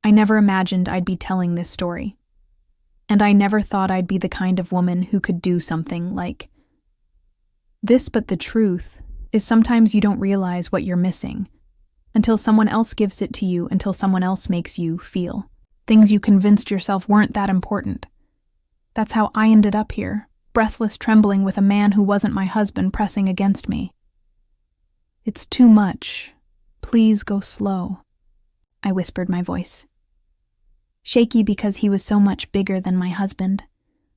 I never imagined I'd be telling this story. And I never thought I'd be the kind of woman who could do something like this, but the truth is sometimes you don't realize what you're missing until someone else gives it to you, until someone else makes you feel things you convinced yourself weren't that important. That's how I ended up here, breathless, trembling with a man who wasn't my husband pressing against me. "It's too much. Please go slow," I whispered my voice. Shaky because he was so much bigger than my husband.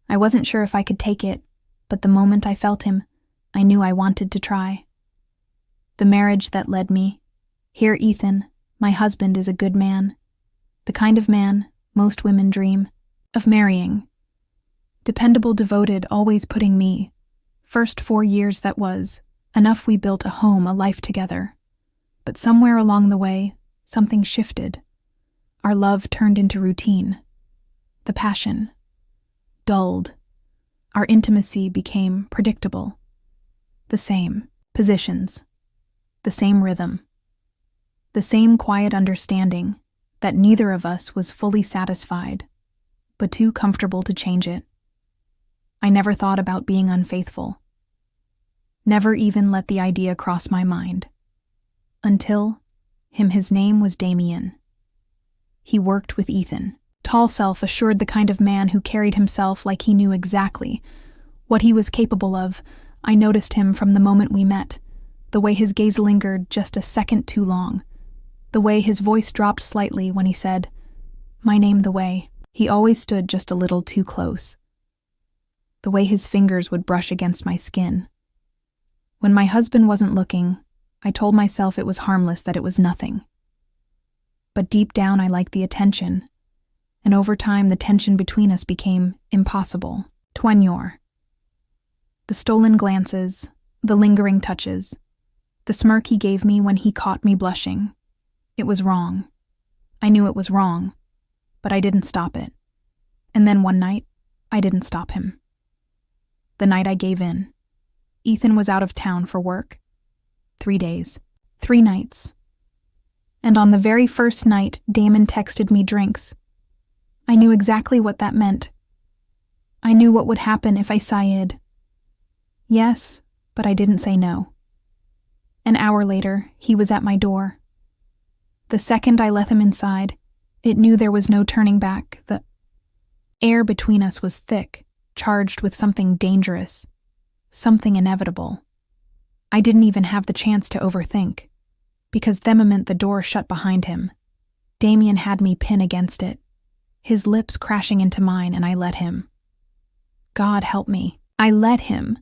I wasn't sure if I could take it, but the moment I felt him, I knew I wanted to try. The marriage that led me. Here, Ethan, my husband, is a good man. The kind of man most women dream of marrying. Dependable, devoted, always putting me. First 4 years that was enough. We built a home, a life together. But somewhere along the way, something shifted. Our love turned into routine. The passion dulled. Our intimacy became predictable. The same positions. The same rhythm. The same quiet understanding that neither of us was fully satisfied, but too comfortable to change it. I never thought about being unfaithful. Never even let the idea cross my mind. Until his name was Damien. He worked with Ethan. Tall, self-assured, the kind of man who carried himself like he knew exactly what he was capable of. I noticed him from the moment we met, the way his gaze lingered just a second too long, the way his voice dropped slightly when he said, "My name, the way." He always stood just a little too close. The way his fingers would brush against my skin. When my husband wasn't looking, I told myself it was harmless, that it was nothing. But deep down I liked the attention, and over time the tension between us became impossible. Twenure. The stolen glances, the lingering touches, the smirk he gave me when he caught me blushing. It was wrong. I knew it was wrong, but I didn't stop it. And then one night, I didn't stop him. The night I gave in. Ethan was out of town for work. 3 days. 3 nights. And on the very first night, Damon texted me drinks. I knew exactly what that meant. I knew what would happen if I sighed. Yes, but I didn't say no. An hour later, he was at my door. The second I let him inside, it knew there was no turning back. The air between us was thick, charged with something dangerous, something inevitable. I didn't even have the chance to overthink, because the moment the door shut behind him, Damien had me pin against it, his lips crashing into mine, and I let him. God help me. I let him.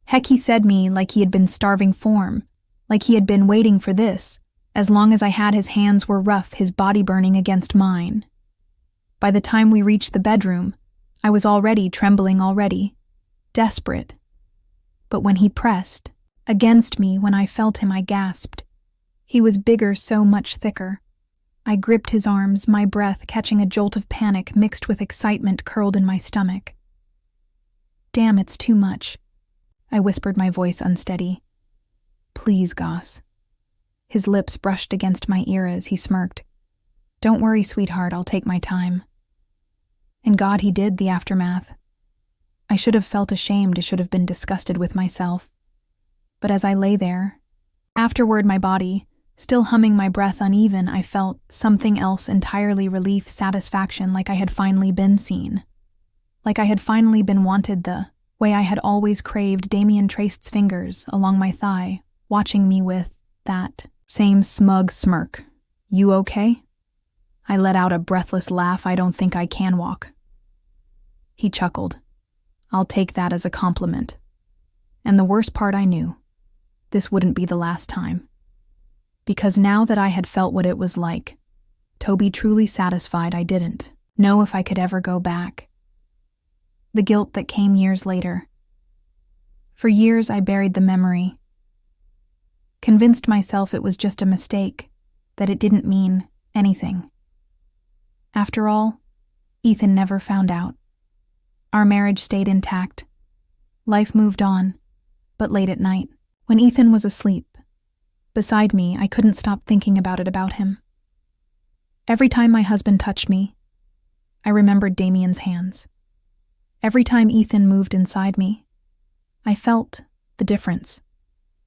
Heck, he said me like he had been starving form, like he had been waiting for this. As long as I had, his hands were rough, his body burning against mine. By the time we reached the bedroom, I was already trembling, desperate. But when he pressed against me, when I felt him, I gasped. He was bigger, so much thicker. I gripped his arms, my breath catching a jolt of panic mixed with excitement curled in my stomach. "Damn, it's too much," I whispered, my voice unsteady. "Please, Goss." His lips brushed against my ear as he smirked. "Don't worry, sweetheart, I'll take my time." And God, he did, the aftermath. I should have felt ashamed, I should have been disgusted with myself. But as I lay there, afterward, my body, still humming, my breath uneven, I felt something else entirely: relief, satisfaction, like I had finally been seen. Like I had finally been wanted the way I had always craved. Damien traced fingers along my thigh, watching me with that same smug smirk. "You okay?" I let out a breathless laugh. "I don't think I can walk." He chuckled. "I'll take that as a compliment." And the worst part, I knew. This wouldn't be the last time. Because now that I had felt what it was like to be truly satisfied, I didn't know if I could ever go back. The guilt that came years later. For years I buried the memory. Convinced myself it was just a mistake, that it didn't mean anything. After all, Ethan never found out. Our marriage stayed intact. Life moved on, but late at night, when Ethan was asleep beside me, I couldn't stop thinking about him. Every time my husband touched me, I remembered Damien's hands. Every time Ethan moved inside me, I felt the difference.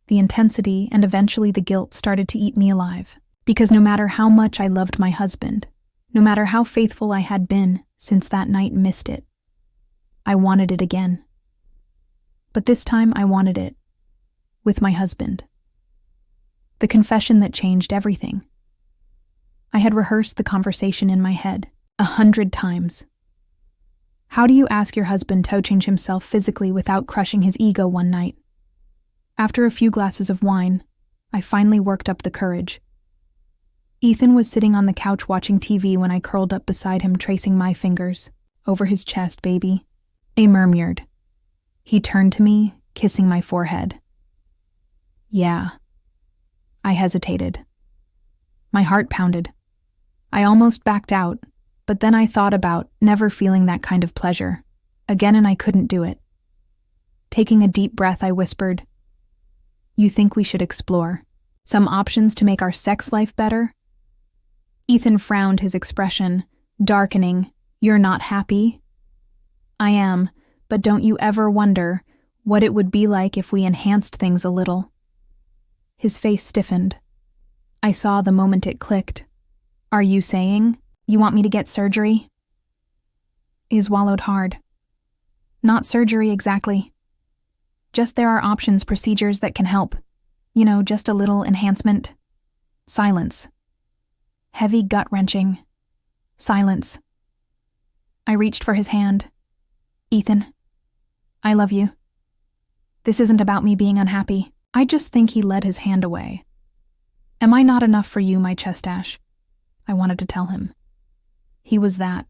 The intensity and eventually the guilt started to eat me alive. Because no matter how much I loved my husband, no matter how faithful I had been since that night missed it, I wanted it again. But this time I wanted it with my husband. The confession that changed everything. I had rehearsed the conversation in my head 100 times. How do you ask your husband to change himself physically without crushing his ego one night? After a few glasses of wine, I finally worked up the courage. Ethan was sitting on the couch watching TV when I curled up beside him, tracing my fingers over his chest. Baby, I murmured. He turned to me, kissing my forehead. Yeah. I hesitated. My heart pounded. I almost backed out, but then I thought about never feeling that kind of pleasure again, and I couldn't do it. Taking a deep breath, I whispered, "You think we should explore some options to make our sex life better?" Ethan frowned, his expression darkening. "You're not happy?" "I am, but don't you ever wonder what it would be like if we enhanced things a little?" His face stiffened. I saw the moment it clicked. "Are you saying you want me to get surgery?" He swallowed hard. "Not surgery exactly. Just there are options, procedures that can help. You know, just a little enhancement." Silence. Heavy, gut-wrenching silence. I reached for his hand. "Ethan, I love you. This isn't about me being unhappy. I just think." He led his hand away. "Am I not enough for you, my chestash?" I wanted to tell him. He was that.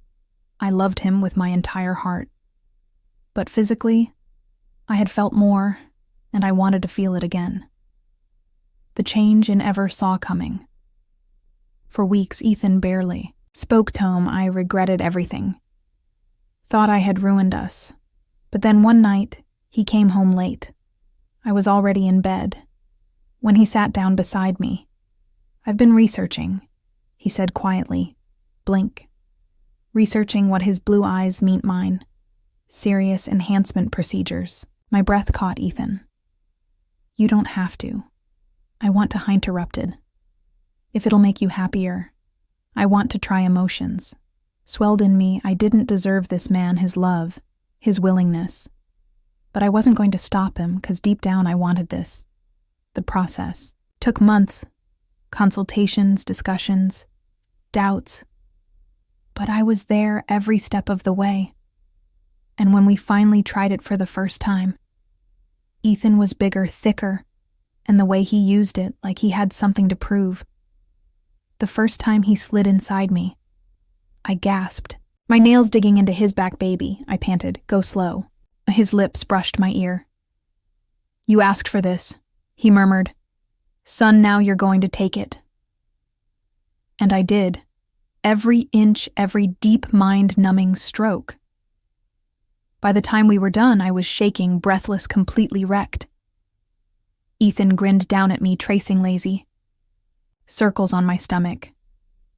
I loved him with my entire heart. But physically, I had felt more, and I wanted to feel it again. The change I never saw coming. For weeks, Ethan barely spoke to him. I regretted everything. Thought I had ruined us. But then one night, he came home late. I was already in bed when he sat down beside me. "I've been researching," he said quietly. Blink. Researching what his blue eyes meet mine. Serious enhancement procedures. My breath caught. "Ethan, you don't have to." I want to. Interrupted. "If it'll make you happier, I want to try." Emotions swelled in me. I didn't deserve this man, his love, his willingness. But I wasn't going to stop him, because deep down I wanted this. The process took months. Consultations, discussions, doubts. But I was there every step of the way. And when we finally tried it for the first time, Ethan was bigger, thicker, and the way he used it, like he had something to prove. The first time he slid inside me, I gasped. "My nails digging into his back, baby," I panted. "Go slow." His lips brushed my ear. "You asked for this," he murmured. "Son, now you're going to take it." And I did. Every inch, every deep, mind-numbing stroke. By the time we were done, I was shaking, breathless, completely wrecked. Ethan grinned down at me, tracing lazy circles on my stomach.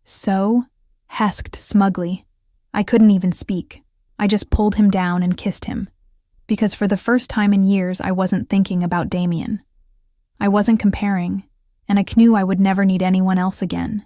"So?" hesked smugly. I couldn't even speak. I just pulled him down and kissed him. Because for the first time in years, I wasn't thinking about Damien. I wasn't comparing, and I knew I would never need anyone else again.